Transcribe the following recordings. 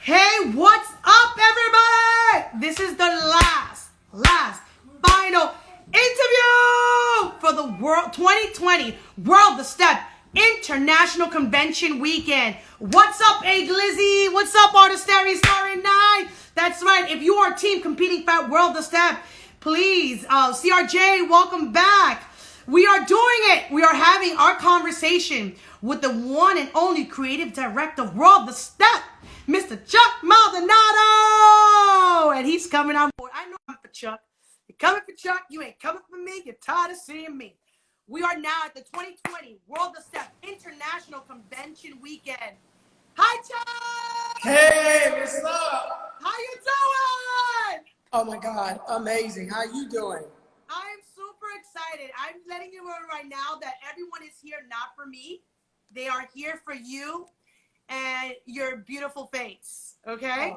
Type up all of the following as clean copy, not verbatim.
Hey, what's up, everybody? This is the last, final interview for the World 2020 World the Step International Convention Weekend. What's up, A Glizzy? What's up, Artistary Starry Night? That's right. If you are team competing for World the Step, please, CRJ, welcome back. We are doing it. We are having our conversation with the one and only creative director of World the Step, Mr. Chuck Maldonado. And he's coming on board. I know I'm for Chuck. You're coming for Chuck. You ain't coming for me. You're tired of seeing me. We are now at the 2020 World the Step International Convention Weekend. Hi, Chuck. Hey, what's up? How you doing? Oh my God, amazing. How you doing? I'm super excited. I'm letting you know right now that everyone is here not for me. They are here for you and your beautiful face. Okay?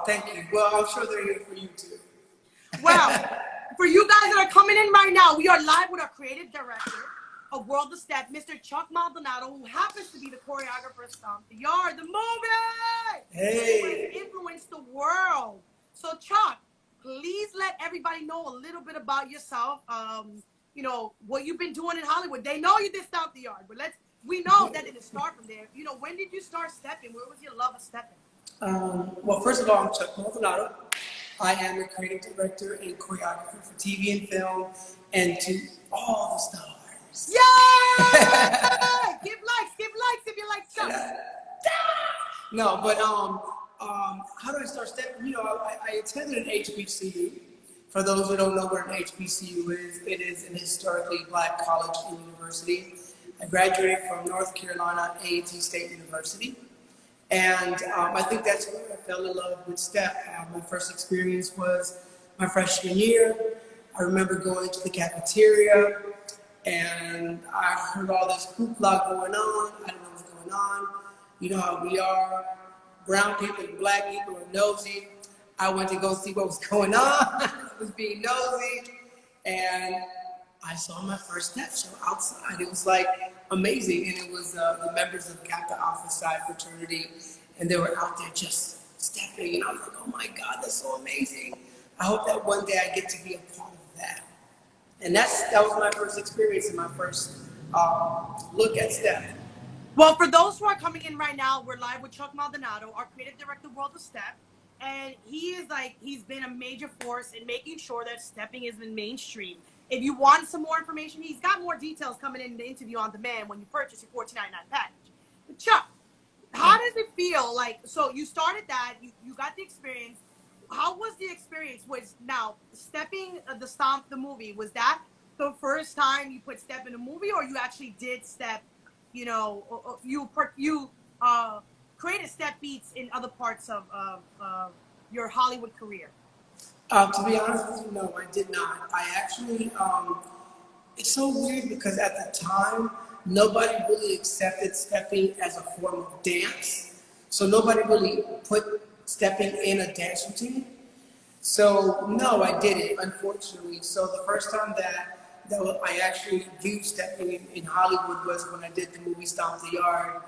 Thank you. Well, I'm sure they're here for you too. Well, for you guys that are coming in right now, we are live with our creative director of World of Step, Mr. Chuck Maldonado, who happens to be the choreographer of Stomp the Yard, the movie! Hey. Who has influenced the world. So, Chuck, please let everybody know a little bit about yourself. You know, what you've been doing in Hollywood. They know you did Stomp the Yard, but we know that didn't start from there. You know, when did you start stepping? Where was your love of stepping? Well, first of all, I'm Chuck Maldonado. I am a creative director and choreographer for TV and film and to all the stars. Yay! Give likes if you like Chuck. No, but how did I start stepping? You know, I attended an HBCU. For those who don't know what an HBCU is, it is an historically black college and university. I graduated from North Carolina A&T State University. And I think that's where I fell in love with step. My first experience was my freshman year. I remember going to the cafeteria and I heard all this hoopla going on. I didn't know what was going on. You know how we are. Brown people and black people are nosy. I went to go see what was going on. I was being nosy. And I saw my first step show outside. It was like amazing. And it was the members of Kappa Alpha Psi fraternity. And they were out there just stepping. And I was like, oh my God, that's so amazing. I hope that one day I get to be a part of that. And that was my first experience and my first look at step. Well, for those who are coming in right now, we're live with Chuck Maldonado, our creative director of World of Step. And he's been a major force in making sure that stepping is in mainstream. If you want some more information, he's got more details coming in the interview on demand when you purchase your $14.99 package. But Chuck, how does it feel? Like, so you started that, you got the experience. How was the experience? Was now stepping the Stomp the movie, was that the first time you put step in a movie, or you actually did step, you know, you created step beats in other parts of your Hollywood career? To be honest with you, no, I did not. I actually, it's so weird because at the time, nobody really accepted stepping as a form of dance. So nobody really put stepping in a dance routine. So no, I didn't, unfortunately. So the first time that I actually used stepping in Hollywood was when I did the movie Stomp the Yard.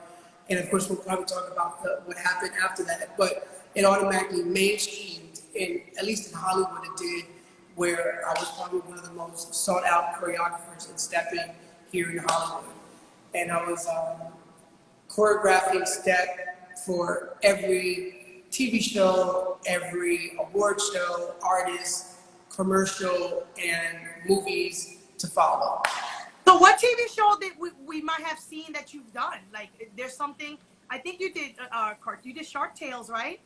And of course, we'll probably talk about what happened after that. But it automatically mainstreamed, and at least in Hollywood it did, where I was probably one of the most sought out choreographers in stepping here in Hollywood. And I was choreographing step for every TV show, every award show, artist, commercial, and movies to follow. So what TV show that we might have seen that you've done? Like, there's something, I think you did you did Shark Tales, right?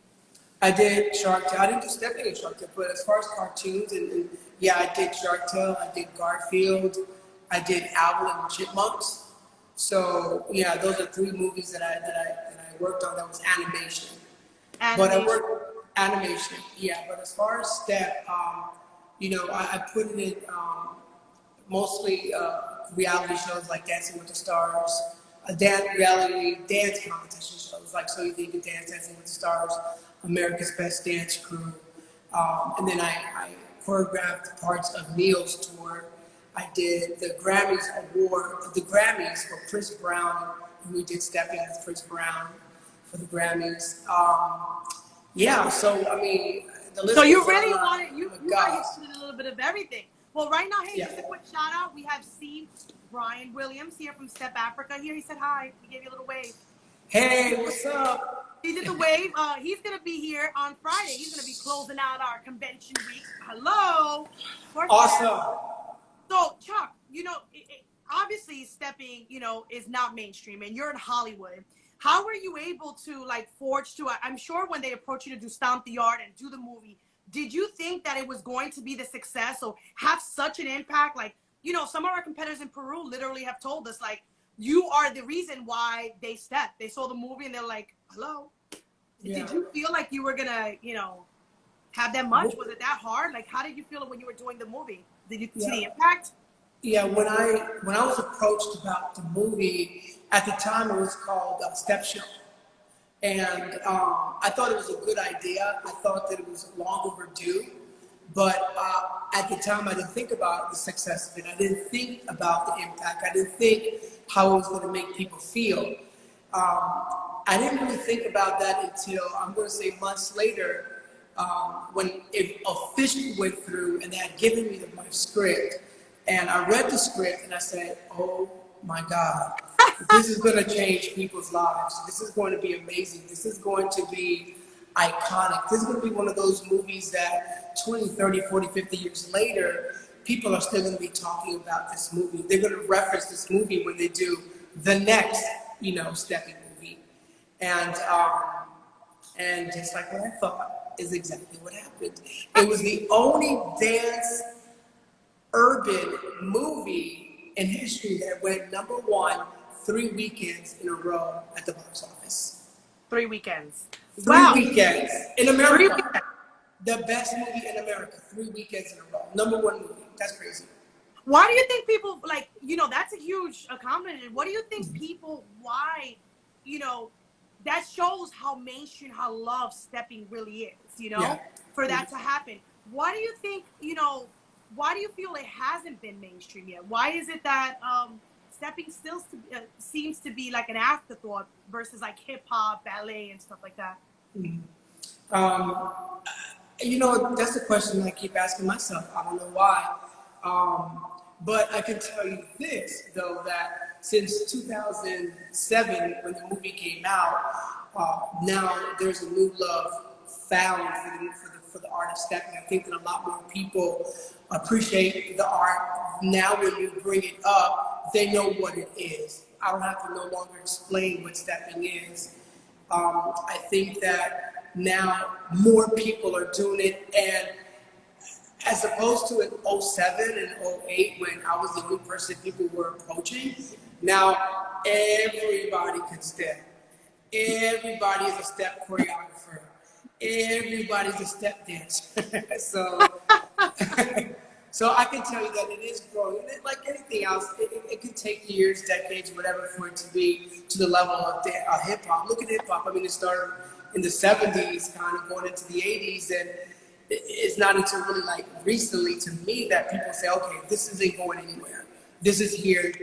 I did Shark Tale. I didn't do stepping in Shark Tale, but as far as cartoons, and yeah, I did Shark Tale, I did Garfield, I did Alvin and the Chipmunks. So yeah, those are three movies that I worked on. That was animation. But I worked animation, yeah. But as far as step, you know, I put it in mostly reality shows like Dancing with the Stars, reality dance competition shows like So You Think You Dance, Dancing with the Stars, America's Best Dance Crew, and then I choreographed parts of Neil's tour. I did the Grammys for Chris Brown, and we did stepping with Chris Brown for the Grammys. Yeah, so I mean, the list So you goes really on. wanted Oh my you gosh. wanted to do a little bit of everything. Well, right now, hey, Yeah. just a quick shout out. We have Steve Brian Williams here from Step Africa. Here, he said hi. He gave you a little wave. Hey, what's up? He did the wave. He's gonna be here on Friday. He's gonna be closing out our convention week. Hello. Of course. Awesome. So, Chuck, obviously stepping, is not mainstream, and you're in Hollywood. How were you able to like forge to? I'm sure when they approached you to do Stomp the Yard and do the movie, did you think that it was going to be the success or have such an impact? Like, some of our competitors in Peru literally have told us, like, you are the reason why they stepped. They saw the movie and they're like, hello. Yeah. Did you feel like you were gonna, have that much? Was it that hard? Like, how did you feel when you were doing the movie? Did you see the impact? Yeah, when I was approached about the movie, at the time it was called Step Show. And I thought it was a good idea. I thought that it was long overdue. But at the time, I didn't think about the success of it. I didn't think about the impact. I didn't think how it was going to make people feel. I didn't really think about that until, I'm going to say, months later, when it officially went through and they had given me my script. And I read the script and I said, oh my God, this is going to change people's lives. This is going to be amazing. This is going to be iconic. This is going to be one of those movies that 20, 30, 40, 50 years later, people are still going to be talking about this movie. They're going to reference this movie when they do the next, stepping movie. And just like what I thought is exactly what happened. It was the only dance urban movie in history that went #1 3 weekends in a row at the box office. 3 weekends. 3 weekends in America. 3 weekends. The best movie in America. 3 weekends in a row. #1 movie. That's crazy. Why do you think people, like, that's a huge accomplishment. What do you think people, why, that shows how mainstream, how love stepping really is, for that to happen. Why do you think, why do you feel it hasn't been mainstream yet? Why is it that stepping still seems to be like an afterthought versus like hip hop, ballet, and stuff like that? Mm-hmm. That's a question I keep asking myself. I don't know why. But I can tell you this, though, that since 2007, when the movie came out, now there's a new love found for the art of stepping. I think that a lot more people appreciate the art. Now when you bring it up, they know what it is. I don't have to no longer explain what stepping is. I think that now more people are doing it, and as opposed to in 07 and 08 when I was the new person people were approaching, now everybody can step. Everybody is a step choreographer. Everybody's a step dancer. So I can tell you that it is growing. Like anything else, it could take years, decades, whatever, for it to be to the level of hip hop. Look at hip hop. I mean, it started in the 70s, kind of going into the 80s, and it's not until really like recently to me that people say, okay, this isn't going anywhere. This is here,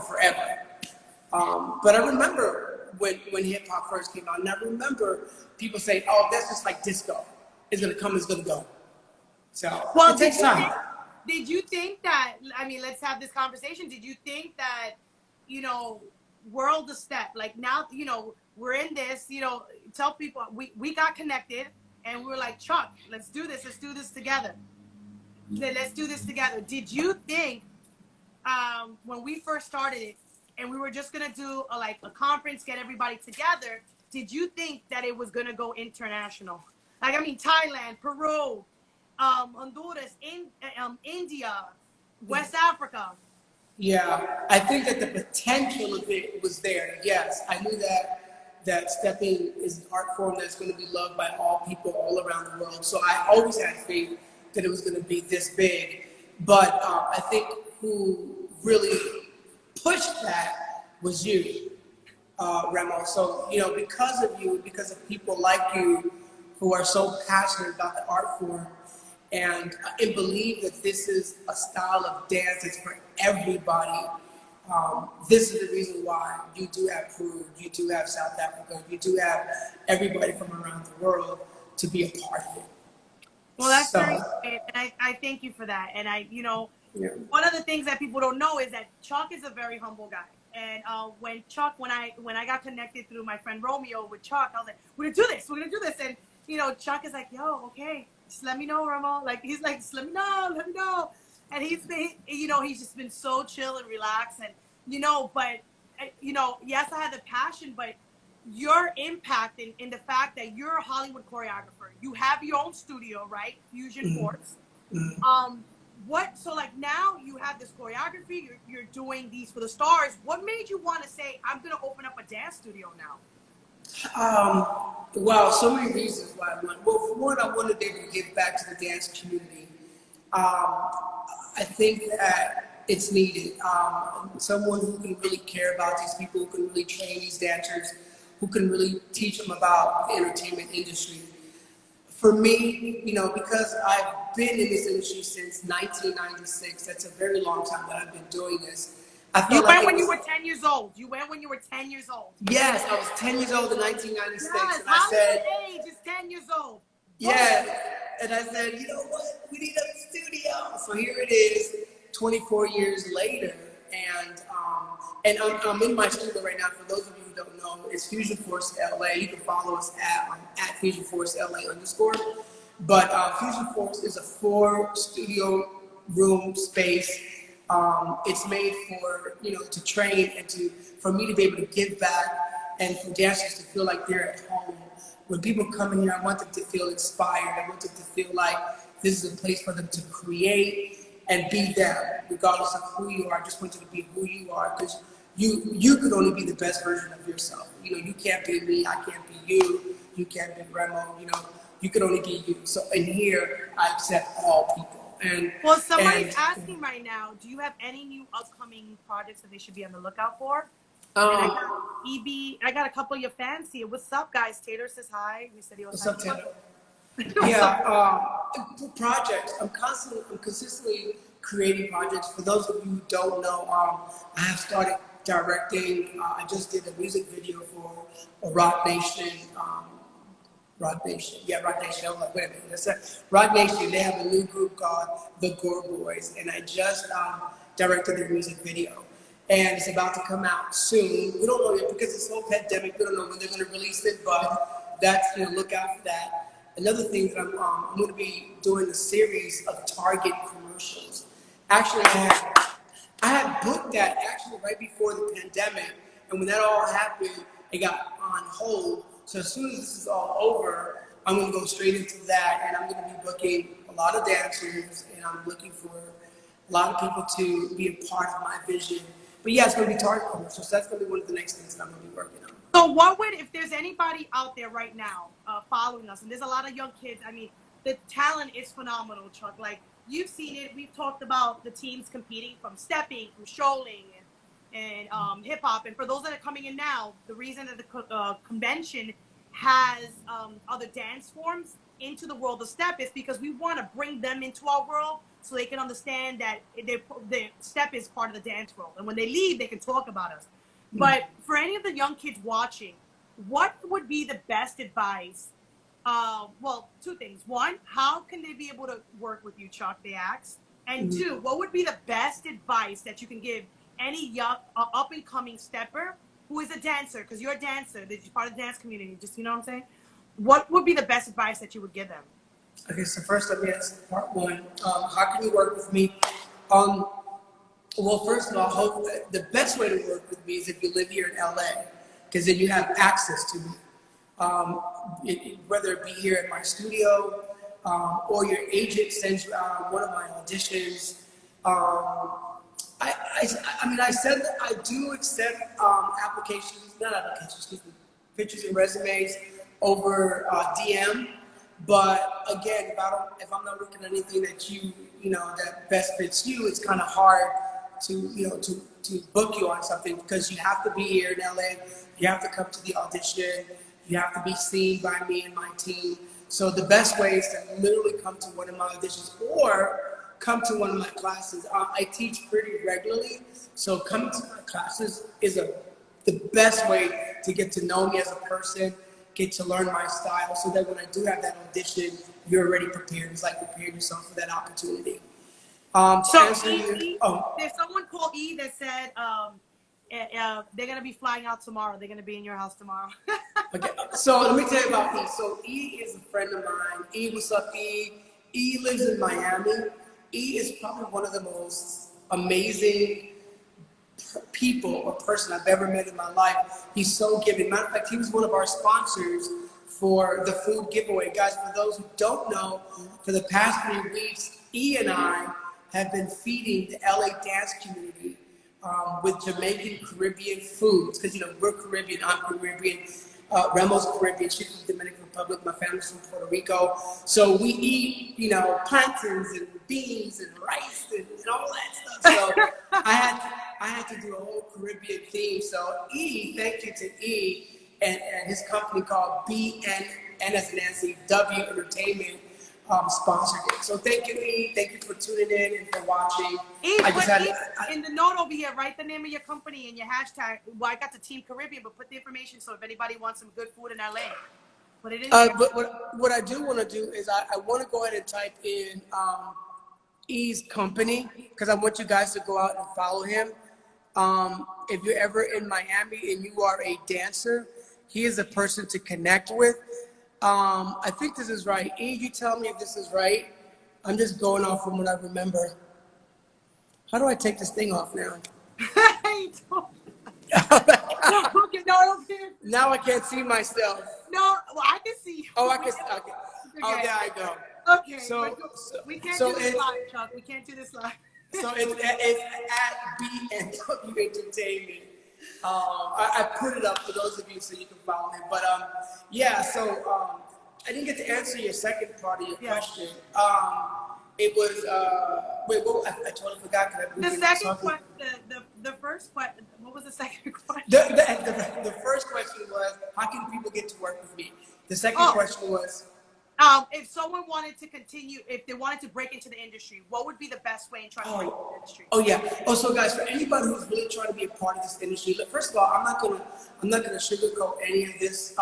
forever. But I remember when hip hop first came out, and I remember people saying, oh, that's just like disco. It's gonna come, it's gonna go. So well, it takes time. Did you think that, I mean, let's have this conversation. Did you think that, world of step, like now, we're in this, tell people we got connected and we were like, Chuck, let's do this together. Let's do this together. Did you think when we first started it and we were just going to do a conference, get everybody together, did you think that it was going to go international? Like, I mean, Thailand, Peru, Honduras, India, West Africa. Yeah, I think that the potential of it was there. Yes, I knew that stepping is an art form that's going to be loved by all people all around the world. So I always had faith that it was going to be this big. But I think who really pushed that was you, Remo. So, because of you, because of people like you who are so passionate about the art form, and believe that this is a style of dance that's for everybody. This is the reason why you do have Peru, you do have South Africa, you do have everybody from around the world to be a part of it. Well, that's So, very great, and I thank you for that. And yeah. one of the things that people don't know is that Chuck is a very humble guy. And when I got connected through my friend Romeo with Chuck, I was like, we're gonna do this, and Chuck is like, yo, okay, just let me know, Romo. Like he's like, just let me know, and he's been, he's just been so chill and relaxed, and but yes, I had the passion, but your impact in the fact that you're a Hollywood choreographer, you have your own studio, right? Fusion Force. So like now you have this choreography, you're doing these for the stars. What made you want to say, I'm going to open up a dance studio now? Well, so many reasons why I want. Well, for one, I want to be able to give back to the dance community. I think that it's needed. Someone who can really care about these people, who can really train these dancers, who can really teach them about the entertainment industry. For me, because I've been in this industry since 1996, that's a very long time that I've been doing this. I felt you like went when you were 10 years old. Yes, I was 10 years old in 1996, yes, and I said, age is 10 years old. yeah, and I said, you know what, we need a studio. So here it is, 24 years later, and I'm in my studio right now. For those of you who don't know, it's Fusion Force LA. You can follow us at Fusion Force LA _. But Fusion Force is a 4 studio room space. It's made for to train and for me to be able to give back, and for dancers to feel like they're at home. When people come in here, I want them to feel inspired. I want them to feel like this is a place for them to create and be them, regardless of who you are. I just want you to be who you are, because you can only be the best version of yourself. You can't be me. I can't be you. You can't be Remo. You can only be you. So in here, I accept all people. Well, somebody's asking right now, do you have any new upcoming projects that they should be on the lookout for? And I got a couple of your fans here. What's up, guys? Taylor says hi. We said he was What's up, Taylor? Projects. I'm consistently creating projects. For those of you who don't know, I have started directing. I just did a music video for Rock Nation. Rock Nation. I was like, wait a minute. That's Rock Nation. They have a new group called the Gore Boys, and I just directed their music video. And it's about to come out soon. We don't know yet because it's whole pandemic. We don't know when they're going to release it, but that's look out for that. Another thing that I'm going to be doing a series of Target commercials. Actually, I had booked that actually right before the pandemic, and when that all happened, it got on hold. So as soon as this is all over, I'm going to go straight into that, and I'm going to be booking a lot of dancers, and I'm looking for a lot of people to be a part of my vision. But yeah, it's going to be Target commercials. So that's going to be one of the next things that I'm going to be working on. So if there's anybody out there right now following us, and there's a lot of young kids, I mean, the talent is phenomenal, Chuck. Like, you've seen it. We've talked about the teams competing from stepping, from strolling, and hip hop. And for those that are coming in now, the reason that the convention has other dance forms into the world of step is because we want to bring them into our world so they can understand that the step is part of the dance world. And when they leave, they can talk about us. But for any of the young kids watching, what would be the best advice? Well, 2 things. 1, how can they be able to work with you, Chuck, they asked? And 2, what would be the best advice that you can give any young, up-and-coming stepper who is a dancer? Because you're a dancer, that you're part of the dance community, just, you know what I'm saying? What would be the best advice that you would give them? Okay, so first let me answer part 1. How can you work with me? Well, first of all, I hope that the best way to work with me is if you live here in LA, because then you have access to me. Whether it be here at my studio, or your agent sends you out one of my auditions. I said that I do accept pictures and resumes over DM. But again, if I'm not looking at anything that that best fits you, it's kind of hard to book you on something, because you have to be here in LA. You have to come to the audition. You have to be seen by me and my team. So the best way is to literally come to one of my auditions or come to one of my classes. I teach pretty regularly, so coming to my classes is the best way to get to know me as a person get to learn my style so that when I do have that audition, you're already prepared. It's like preparing yourself for that opportunity. So there's someone called E that said they're gonna be flying out tomorrow. They're gonna be in your house tomorrow. Okay, so let me tell you about E. So E is a friend of mine. E, what's up, E? E lives in Miami. E is probably one of the most amazing people or person I've ever met in my life. He's so giving. Matter of fact, he was one of our sponsors for the food giveaway. Guys, for those who don't know, for the past 3 weeks, E and I have been feeding the LA dance community with Jamaican Caribbean foods. Because, you know, we're Caribbean, I'm Caribbean. Remo's Caribbean, she's from the Dominican Republic, my family's from Puerto Rico. So we eat, you know, plantains and beans and rice and all that stuff. So I had to do a whole Caribbean theme. So E, thank you to E and his company called BN as Nancy W Entertainment sponsored it. So thank you, E. Thank you for tuning in and for watching. E, in the note over here, write the name of your company and your hashtag. Well, I got the Team Caribbean, but put the information so if anybody wants some good food in LA, put it in there. But what I do want to do is I want to go ahead and type in E's company because I want you guys to go out and follow him. If you're ever in Miami and you are a dancer, he is a person to connect with. I think this is right. E, you tell me if this is right. I'm just going off from what I remember. How do I take this thing off now? Now I can't see myself. No, well, I can see you. Oh, I can. Okay. Oh, there I go. Okay. So we can't do this live, Chuck. We can't do this live. So it's at BNW Entertainment. I put it up for those of you so you can follow him. But yeah, so I didn't get to answer your second part of your question. It was wait, I totally forgot. The second question, the first question. What was the second question? The first question was, how can people get to work with me? The second question was, if someone wanted to continue, if they wanted to break into the industry, what would be the best way in trying to break into the industry? Oh yeah. Oh, so guys, for anybody who's really trying to be a part of this industry, look, first of all, I'm not gonna sugarcoat any of this.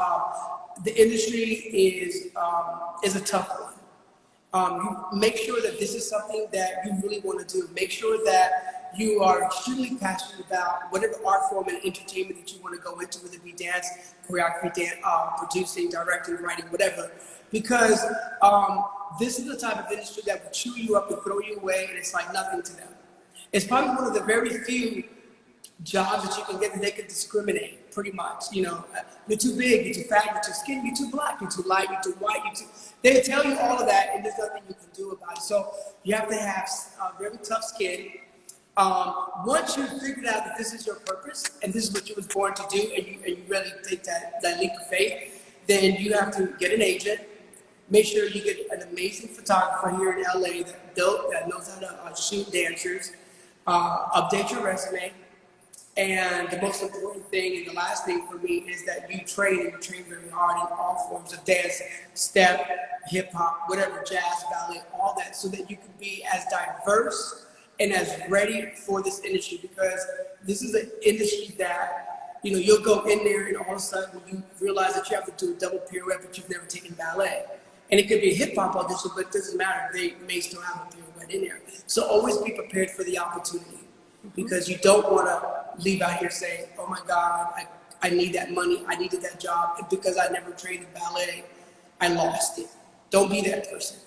The industry is a tough one. You make sure that this is something that you really want to do. Make sure that you are extremely passionate about whatever art form and entertainment that you want to go into, whether it be dance, choreography, producing, directing, writing, whatever. Because this is the type of industry that will chew you up and throw you away, and it's like nothing to them. It's probably one of the very few jobs that you can get that they can discriminate, pretty much. You know, you're too big, you're too fat, you're too skinny, you're too black, you're too light, you're too white, they tell you all of that, and there's nothing you can do about it. So you have to have really tough skin. Once you've figured out that this is your purpose and this is what you was born to do, and you really take that leap of faith, then you have to get an agent. Make sure you get an amazing photographer here in LA that knows how to shoot dancers. Update your resume. And the most important thing and the last thing for me is that you train very hard in all forms of dance, step, hip hop, whatever, jazz, ballet, all that, so that you can be as diverse and as ready for this industry, because this is an industry that, you know, you'll go in there and all of a sudden you realize that you have to do a double pirouette, but you've never taken ballet. And it could be a hip hop audition, but it doesn't matter. They may still have a pirouette in there. So always be prepared for the opportunity, because you don't want to leave out here saying, oh my God, I need that money, I needed that job, and because I never trained in ballet, I lost it. Don't be that person.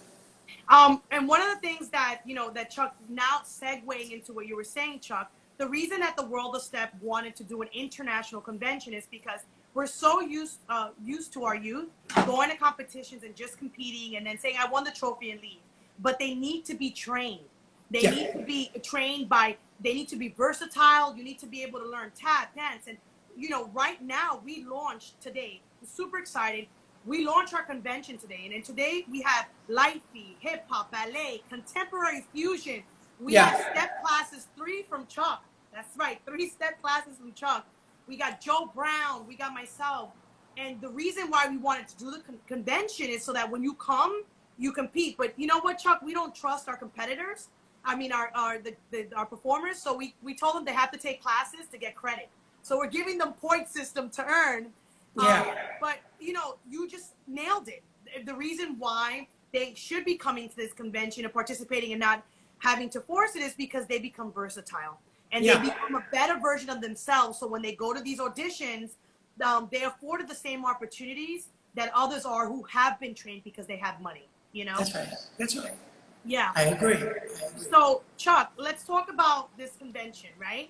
And one of the things that, you know, that Chuck, now segueing into what you were saying, Chuck, the reason that the World of Step wanted to do an international convention is because we're so used to our youth going to competitions and just competing and then saying, I won the trophy and leave. But they need to be trained. They need to be trained they need to be versatile. You need to be able to learn tap, dance. And, you know, right now we launched today, I'm super excited. We launched our convention today. And then today we have light feed, hip hop, ballet, contemporary fusion. We have step classes, 3 from Chuck. That's right, 3 step classes from Chuck. We got Joe Brown, we got myself. And the reason why we wanted to do the convention is so that when you come, you compete. But you know what, Chuck? We don't trust our competitors. I mean, our performers. So we told them they have to take classes to get credit. So we're giving them point system to earn. But, you know, you just nailed it. The reason why they should be coming to this convention and participating and not having to force it is because they become versatile and they become a better version of themselves. So when they go to these auditions, they're afforded the same opportunities that others are who have been trained because they have money, you know? That's right. That's right. Yeah. I agree. So, Chuck, let's talk about this convention, right?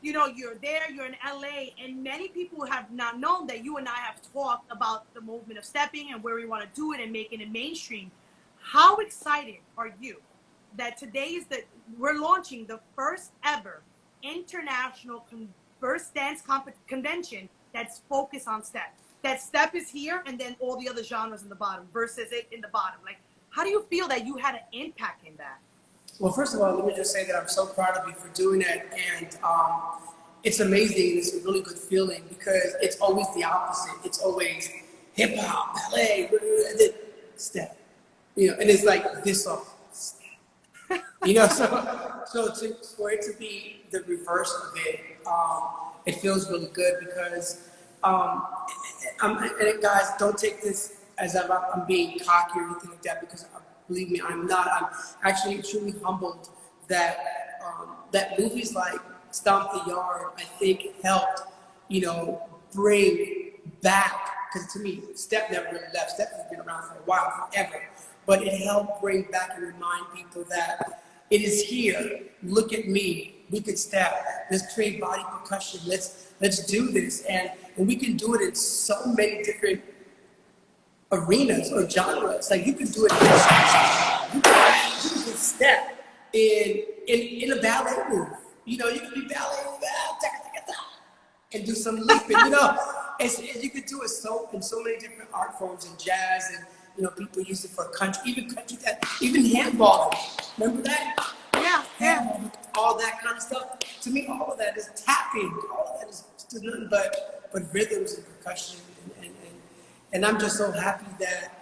You know, you're there, you're in LA, and many people have not known that you and I have talked about the movement of stepping and where we want to do it and making it mainstream. How excited are you that today is we're launching the first ever international verse dance convention that's focused on step? That step is here, and then all the other genres in the bottom versus it in the bottom. Like, how do you feel that you had an impact in that? Well, first of all, let me just say that I'm so proud of you for doing that, and it's amazing. It's a really good feeling because it's always the opposite. It's always hip hop, ballet, step, you know, and it's like this song, step, you know. For it to be the reverse of it, it feels really good because, and guys, don't take this as if I'm being cocky or anything like that because. Believe me, I'm not. I'm actually truly humbled that that movies like Stomp the Yard, I think, helped, you know, bring back, because to me, step never really left. Step has been around for a while, forever. But it helped bring back and remind people that it is here. Look at me. We can step. Let's create body percussion. Let's do this. And we can do it in so many different arenas or genres. Like you can do it. You can step in a ballet move. You know, you can be ballet and do some leaping. You know, you could do it in so many different art forms and jazz, and you know, people use it for country, even handball. Remember that? Yeah, handball, all that kind of stuff. To me, all of that is tapping. All of that is nothing but rhythms and percussion. And I'm just so happy that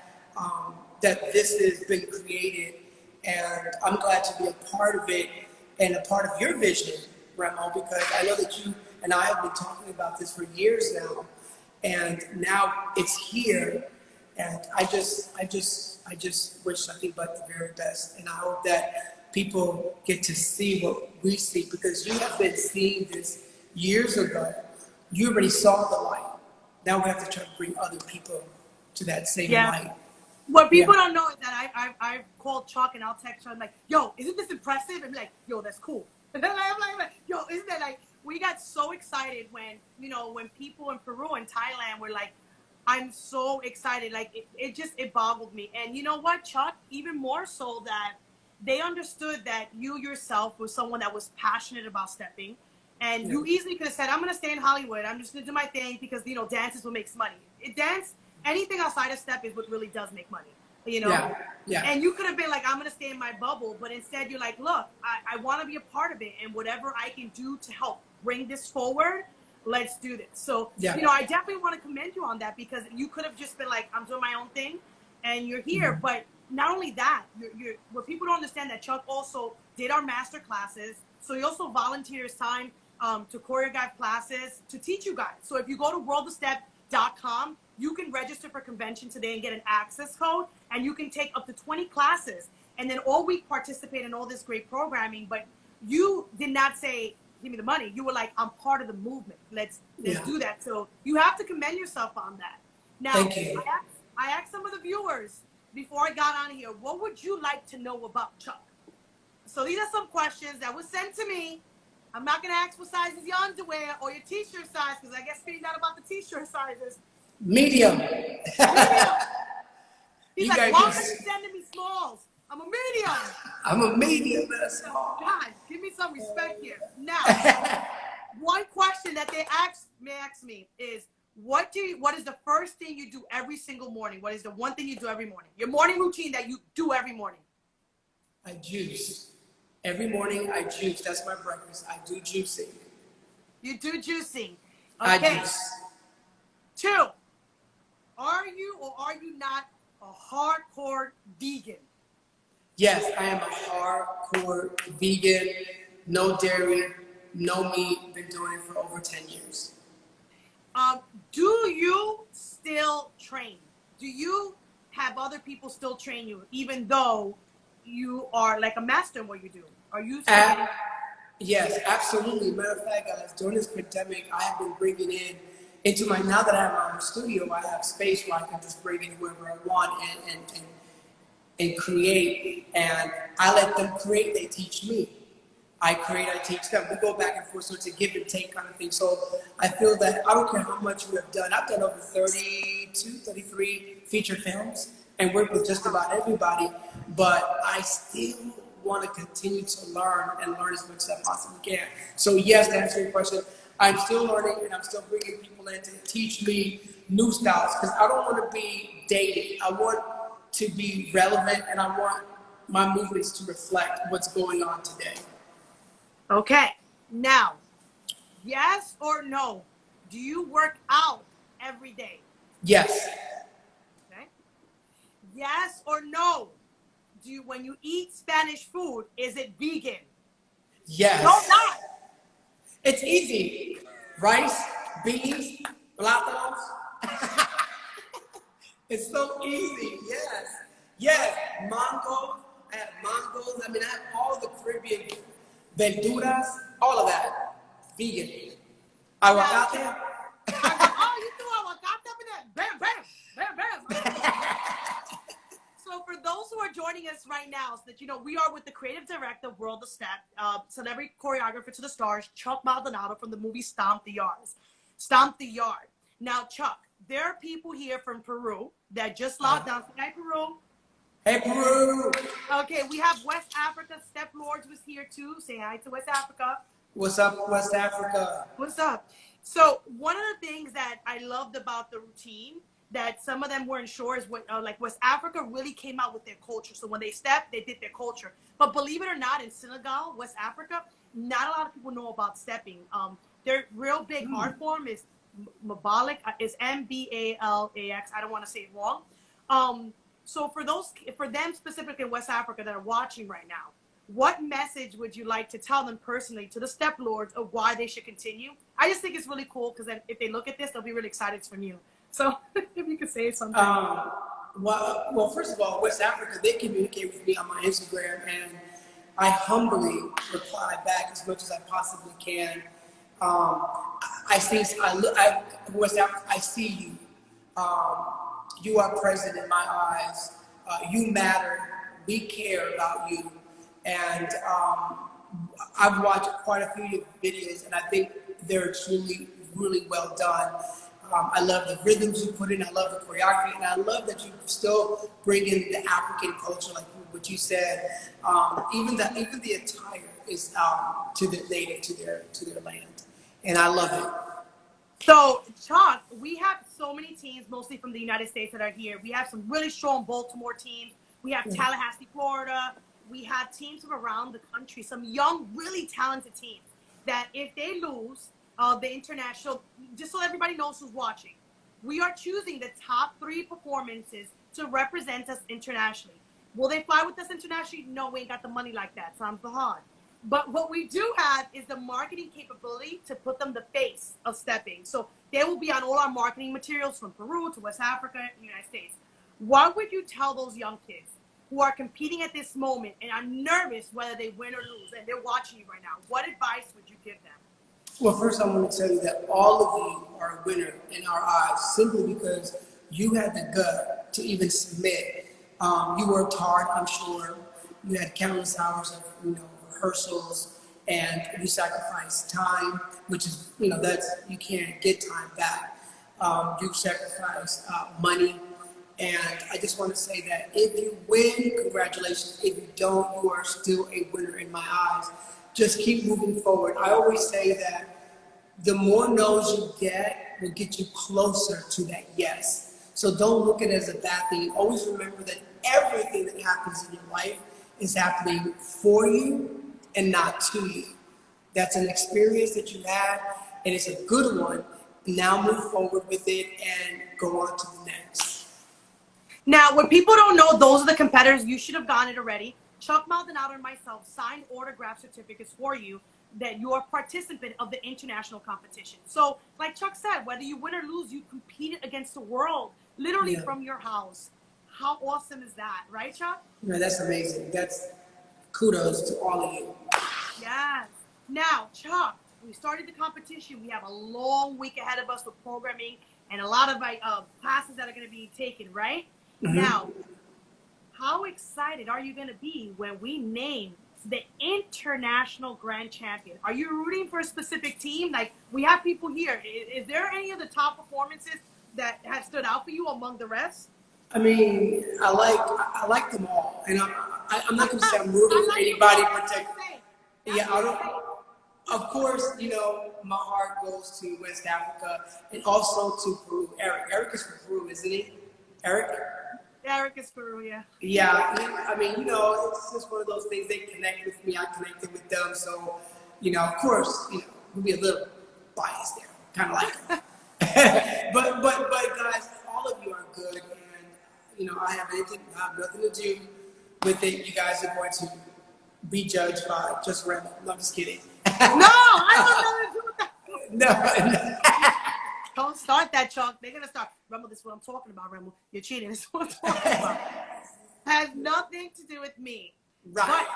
that this has been created, and I'm glad to be a part of it and a part of your vision, Remo, because I know that you and I have been talking about this for years now, and now it's here, and I just wish nothing but the very best, and I hope that people get to see what we see, because you have been seeing this years ago. You already saw the light. Now we have to try to bring other people to that same light. What people don't know is that I've called Chuck and I'll text Chuck, I'm like, yo, isn't this impressive? And be like, yo, that's cool. And then I'm like, yo, isn't that like, we got so excited when, you know, when people in Peru and Thailand were like, I'm so excited. Like, it boggled me. And you know what, Chuck? Even more so that they understood that you yourself was someone that was passionate about stepping. And you easily could have said, I'm going to stay in Hollywood. I'm just going to do my thing because, you know, dance is what makes money. Anything outside of step is what really does make money, you know? Yeah. And you could have been like, I'm going to stay in my bubble. But instead, you're like, look, I want to be a part of it. And whatever I can do to help bring this forward, let's do this. So, you know, I definitely want to commend you on that, because you could have just been like, I'm doing my own thing. And you're here. Mm-hmm. But not only that, what people don't understand, that Chuck also did our master classes. So he also volunteers time to choreograph classes to teach you guys. So if you go to worldofstep.com, you can register for convention today and get an access code, and you can take up to 20 classes and then all week participate in all this great programming. But you did not say, give me the money. You were like, I'm part of the movement. Let's do that. So you have to commend yourself on that. Now, thank you. I asked some of the viewers before I got on here, what would you like to know about Chuck? So these are some questions that were sent to me. I'm not going to ask what size is your underwear or your t-shirt size, because I guess finding out about the t-shirt sizes. Medium. He's like, why are you sending me smalls? I'm a medium. I'm a medium, not a small. God, give me some respect here. Now, one question that they ask me is, what is the first thing you do every single morning? What is the one thing you do every morning? Your morning routine that you do every morning? I juice. Every morning I juice. That's my breakfast. I do juicing. You do juicing. Okay. I juice. 2, are you or are you not a hardcore vegan? Yes, I am a hardcore vegan. No dairy, no meat. Been doing it for over 10 years. Do you still train? Do you have other people still train you, even though you are like a master in what you do? Are you still getting? Yes, absolutely. Matter of fact, guys, during this pandemic, I have been bringing in into my, now that I have my own studio, I have space where I can just bring in whoever I want and create. And I let them create, they teach me. I create, I teach them. We go back and forth, so it's a give and take kind of thing. So I feel that I don't care how much you have done. I've done over 32, 33 feature films and worked with just about everybody, but I still want to continue to learn and learn as much as I possibly can. So yes, to answer your question, I'm still learning and I'm still bringing people in to teach me new styles because I don't want to be dated. I want to be relevant and I want my movements to reflect what's going on today. Okay, now, yes or no? Do you work out every day? Yes. Okay. Yes or no? Do you, when you eat Spanish food, is it vegan? Yes. No, not. It's easy. Rice, beans, plátanos. It's so easy. Yes. Yes. Mangoes. I have mangoes. I mean, I have all the Caribbean verduras, all of that. Vegan. Aguacate. Oh, you threw aguacate up in that? Bam, bam, bam, bam. So for those who are joining us right now, so that you know, we are with the creative director, World of Step, celebrity choreographer to the stars, Chuck Maldonado from the movie Stomp the Yards. Stomp the Yard. Now, Chuck, there are people here from Peru that just logged down. Hey, Peru. Hey, Peru. Okay, we have West Africa. Step Lords was here too. Say hi to West Africa. What's up, West Africa? What's up? So one of the things that I loved about the routine that some of them weren't sure is what like West Africa really came out with their culture. So when they stepped, they did their culture. But believe it or not, in Senegal, West Africa, not a lot of people know about stepping. Their real big art form is Mbalax, is Mbalax. I don't want to say it wrong. So for them specifically in West Africa that are watching right now, what message would you like to tell them personally to the step lords of why they should continue? I just think it's really cool because if they look at this, they'll be really excited from you. So if you could say something. Well, first of all, West Africa, they communicate with me on my Instagram, and I humbly reply back as much as I possibly can. West Africa, I see you. You are present in my eyes. You matter. We care about you. And I've watched quite a few videos, and I think they're truly, really well done. I love the rhythms you put in. I love the choreography, and I love that you still bring in the African culture, like what you said. Even the attire is to the native to their land, and I love it. So, Chuck, we have so many teams, mostly from the United States, that are here. We have some really strong Baltimore teams. We have Tallahassee, Florida. We have teams from around the country, some young, really talented teams that if they lose the international, just so everybody knows who's watching, we are choosing the top 3 performances to represent us internationally. Will they fly with us internationally? No, we ain't got the money like that. Sounds hard. But what we do have is the marketing capability to put them the face of stepping. So they will be on all our marketing materials from Peru to West Africa and the United States. What would you tell those young kids who are competing at this moment and are nervous whether they win or lose, and they're watching you right now? What advice would you give them? Well, first I want to tell you that all of you are a winner in our eyes simply because you had the gut to even submit. You worked hard, I'm sure. You had countless hours of rehearsals, and you sacrificed time, which is that's you can't get time back. You sacrificed money. And I just want to say that if you win, congratulations. If you don't, you are still a winner in my eyes. Just keep moving forward. I always say that the more no's you get will get you closer to that yes. So don't look at it as a bad thing. Always remember that everything that happens in your life is happening for you and not to you. That's an experience that you had, and it's a good one. Now move forward with it and go on to the next. Now, when people don't know those are the competitors, you should have gotten it already. Chuck Maldonado and myself signed autograph certificates for you that you're a participant of the international competition. So, like Chuck said, whether you win or lose, you competed against the world, literally from your house. How awesome is that, right, Chuck? Yeah, that's amazing. That's kudos to all of you. Yes. Now, Chuck, we started the competition. We have a long week ahead of us with programming and a lot of classes that are going to be taken, right? Now, how excited are you going to be when we name the international grand champion? Are you rooting for a specific team? Like, we have people here. Is there any of the top performances that have stood out for you among the rest? I mean, I like them all, and I'm not going to say I'm rooting for anybody particular. Yeah, I don't. Of course, you know, my heart goes to West Africa and also to Peru. Eric is from Peru, isn't he? Eric? Eric is Peru, yeah. Yeah, I mean, you know, it's just one of those things. They connect with me, I connected with them. So, you know, of course, you know, we'll be a little biased there, kind of like them. but guys, all of you are good, and you know, I have nothing to do with it. You guys are going to be judged by just random. No, I'm just kidding. No, I don't know what to do with that. No. Don't start that, Chuck. They're gonna start. Remember, this is what I'm talking about, Remmel. You're cheating. This is what I'm talking about. Has nothing to do with me. Right.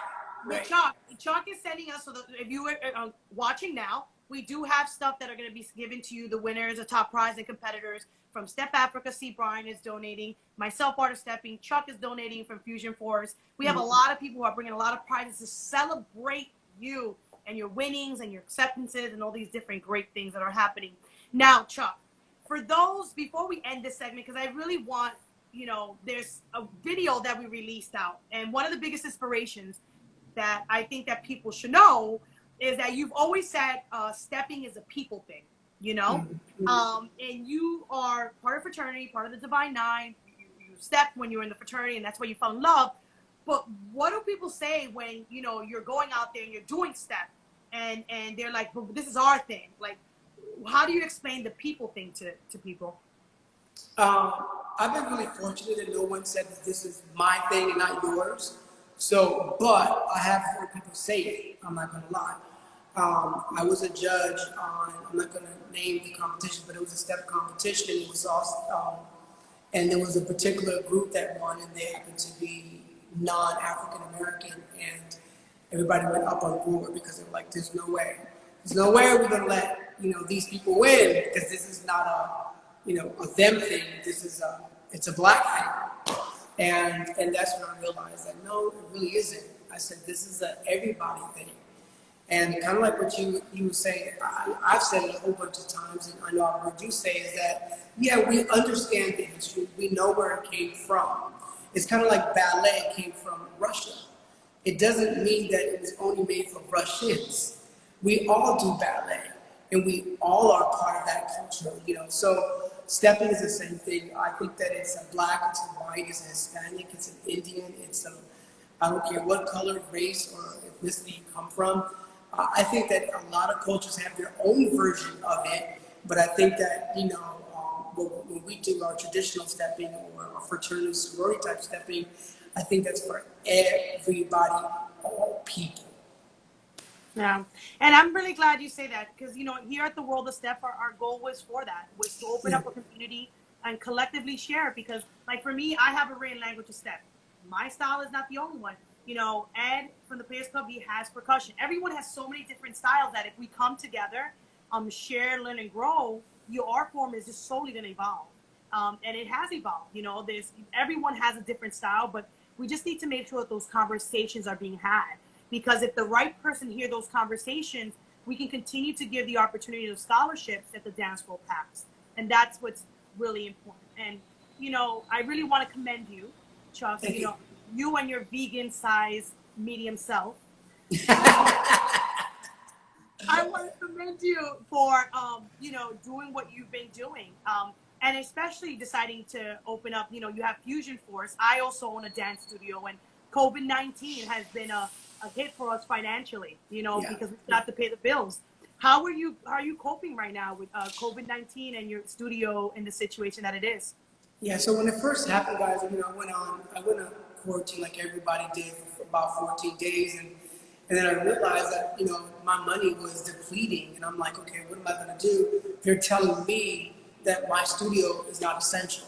But Chuck is sending us. So that if you are watching now, we do have stuff that are going to be given to you. The winners, the top prize, and competitors from Step Africa. C. Brian is donating. Myself, Art of Stepping. Chuck is donating from Fusion Force. We have a lot of people who are bringing a lot of prizes to celebrate you and your winnings and your acceptances and all these different great things that are happening. Now, Chuck, for those, before we end this segment, because I really want, you know, there's a video that we released out. And one of the biggest inspirations that I think that people should know is that you've always said stepping is a people thing, you know? And you are part of fraternity, part of the Divine Nine. You stepped when you were in the fraternity, and that's why you fell in love. But what do people say when, you know, you're going out there and you're doing step and they're like, but this is our thing? Like, how do you explain the people thing to people? I've been really fortunate that no one said that this is my thing and not yours. So, but I have heard people say it. I'm not going to lie. I was a judge on, I'm not going to name the competition, but it was a step competition. It was also, and there was a particular group that won, and they happened to be non-African American, and everybody went up on board because they were like, there's no way we're going to let, you know, these people win, because this is not a, you know, a them thing. This is it's a black thing. And that's when I realized that no, it really isn't. I said, this is a everybody thing. And kind of like what you were saying, I've said it a whole bunch of times, and I know I've heard you say, is that, yeah, we understand the history. We know where it came from. It's kind of like ballet came from Russia. It doesn't mean that it was only made for Russians. We all do ballet, and we all are part of that culture, you know. So stepping is the same thing. I think that it's a black, it's a white, it's a Hispanic, it's an Indian, it's a, I don't care what color, race, or ethnicity you come from. I think that a lot of cultures have their own version of it, but I think that, you know, when we do our traditional stepping or our fraternity sorority type stepping, I think that's for everybody, all people. Yeah, and I'm really glad you say that, because, you know, here at the World of Step, our goal was for that, was to open up a community and collectively share it. Because, like, for me, I have a written language of step. My style is not the only one. You know, Ed from the Players Club, he has percussion. Everyone has so many different styles that if we come together, share, learn, and grow, your art form is just slowly going to evolve. And it has evolved. You know, everyone has a different style, but we just need to make sure that those conversations are being had. Because if the right person hear those conversations, we can continue to give the opportunity of scholarships that the dance world has. And that's what's really important. And, you know, I really want to commend you, Chuck. You know, you and your vegan size medium self. I want to commend you for, you know, doing what you've been doing. And especially deciding to open up, you know, you have Fusion Force. I also own a dance studio, and COVID-19 has been a hit for us financially, you know, because we've got to pay the bills. How are you coping right now with COVID-19 and your studio in the situation that it is? Yeah, so when it first happened, guys, you know, I went on quarantine like everybody did for about 14 days, And then I realized that, you know, my money was depleting. And I'm like, okay, what am I going to do? They're telling me that my studio is not essential.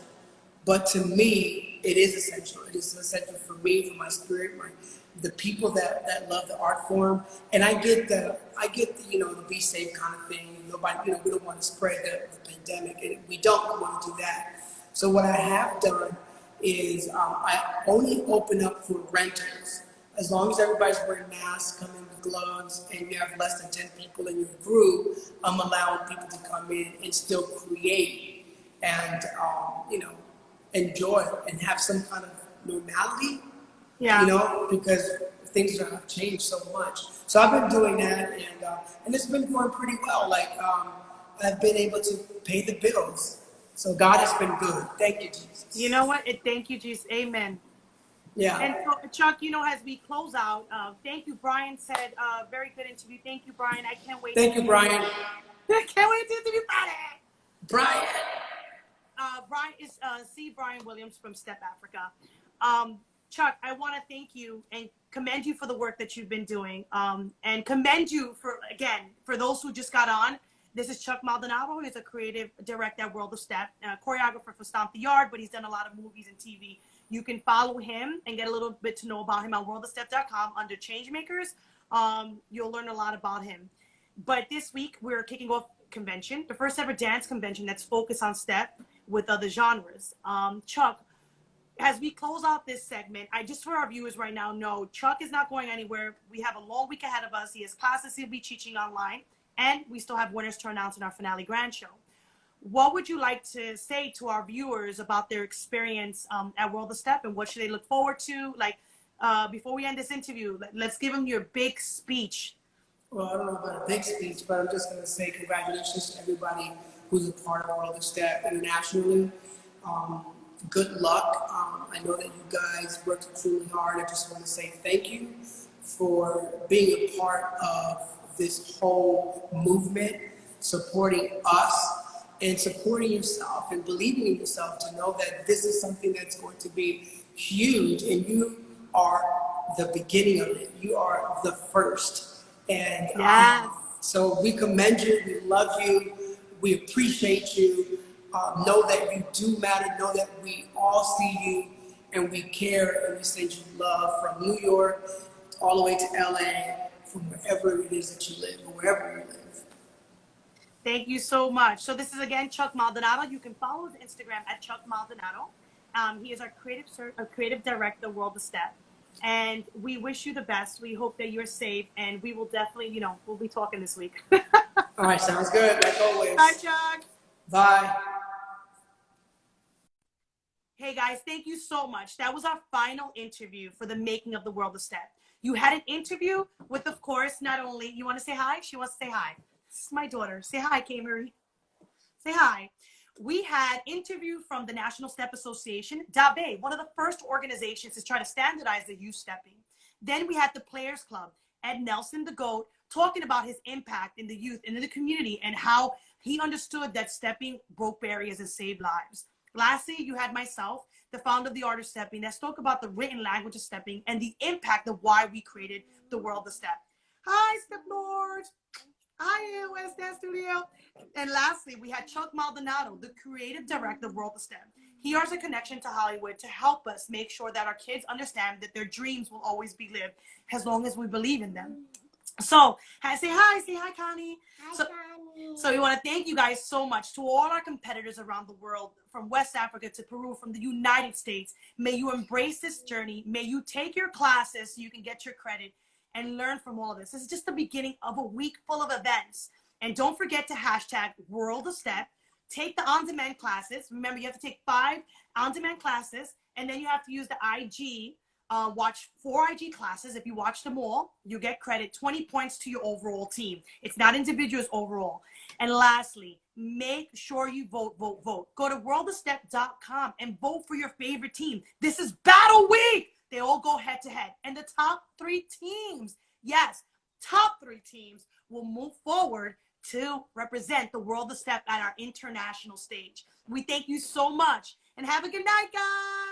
But to me, it is essential. It is essential for me, for my spirit, the people that love the art form. And I get the you know, the be safe kind of thing. Nobody, you know, we don't want to spread the pandemic, and we don't want to do that. So what I have done is I only open up for renters. As long as everybody's wearing masks, come in with gloves, and you have less than 10 people in your group, I'm allowing people to come in and still create and, you know, enjoy and have some kind of normality, you know, because things have changed so much. So I've been doing that, and it's been going pretty well. Like, I've been able to pay the bills. So God has been good. Thank you, Jesus. You know what? Thank you, Jesus. Amen. Yeah. And so, Chuck, you know, as we close out, thank you. Brian said, very good interview. Thank you, Brian. I can't wait. Thank you, Brian. I can't wait to interview Brian. Brian is Brian Williams from Step Africa. Chuck, I want to thank you and commend you for the work that you've been doing, and commend you for those who just got on. This is Chuck Maldonado. He's a creative director at World of Step, choreographer for Stomp the Yard, but he's done a lot of movies and TV. You can follow him and get a little bit to know about him on worldofstep.com under Changemakers. You'll learn a lot about him. But this week, we're kicking off convention, the first ever dance convention that's focused on step with other genres. Chuck, as we close out this segment, I just, for our viewers right now, know Chuck is not going anywhere. We have a long week ahead of us. He has classes he'll be teaching online, and we still have winners to announce in our finale grand show. What would you like to say to our viewers about their experience at World of Step, and what should they look forward to? Like, before we end this interview, let's give them your big speech. Well, I don't know about a big speech, but I'm just going to say congratulations to everybody who's a part of World of Step internationally. Good luck. I know that you guys worked extremely hard. I just want to say thank you for being a part of this whole movement, supporting us and supporting yourself and believing in yourself to know that this is something that's going to be huge, and you are the beginning of it. You are the first. And so we commend you, we love you, we appreciate you. Know that you do matter, know that we all see you and we care, and we send you love from New York all the way to LA, from wherever it is that you live or wherever you live. Thank you so much. So this is again Chuck Maldonado. You can follow his Instagram at Chuck Maldonado. He is our creative director, World of Step. And we wish you the best. We hope that you're safe, and we will definitely, you know, we'll be talking this week. All right, sounds good, like always. Bye, Chuck. Bye. Hey, guys, thank you so much. That was our final interview for the making of the World of Step. You had an interview with, of course, not only, you want to say hi? She wants to say hi. This is my daughter. Say hi, Kay Marie. Say hi. We had interview from the National Step Association, DABE, one of the first organizations to try to standardize the youth stepping. Then we had the Players Club, Ed Nelson, the GOAT, talking about his impact in the youth and in the community and how he understood that stepping broke barriers and saved lives. Lastly, you had myself, the founder of the Art of Stepping, that spoke about the written language of stepping and the impact of why we created the World of Step. Hi, Step Lords. Hi, WOS Dance Studio. And lastly, we had Chuck Maldonado, the creative director of World of STEM. He has a connection to Hollywood to help us make sure that our kids understand that their dreams will always be lived as long as we believe in them. So, say hi, Connie. Hi, Connie. So we want to thank you guys so much to all our competitors around the world, from West Africa to Peru, from the United States. May you embrace this journey. May you take your classes so you can get your credit and learn from all of this. This is just the beginning of a week full of events. And don't forget to hashtag World of Step. Take the on-demand classes. Remember, you have to take 5 on-demand classes, and then you have to use the IG. Watch 4 IG classes. If you watch them all, you get credit, 20 points to your overall team. It's not individuals overall. And lastly, make sure you vote. Go to worldofstep.com and vote for your favorite team. This is battle week. They all go head to head. And the top 3 teams, yes, top 3 teams will move forward to represent the World of Step at our international stage. We thank you so much, and have a good night, guys.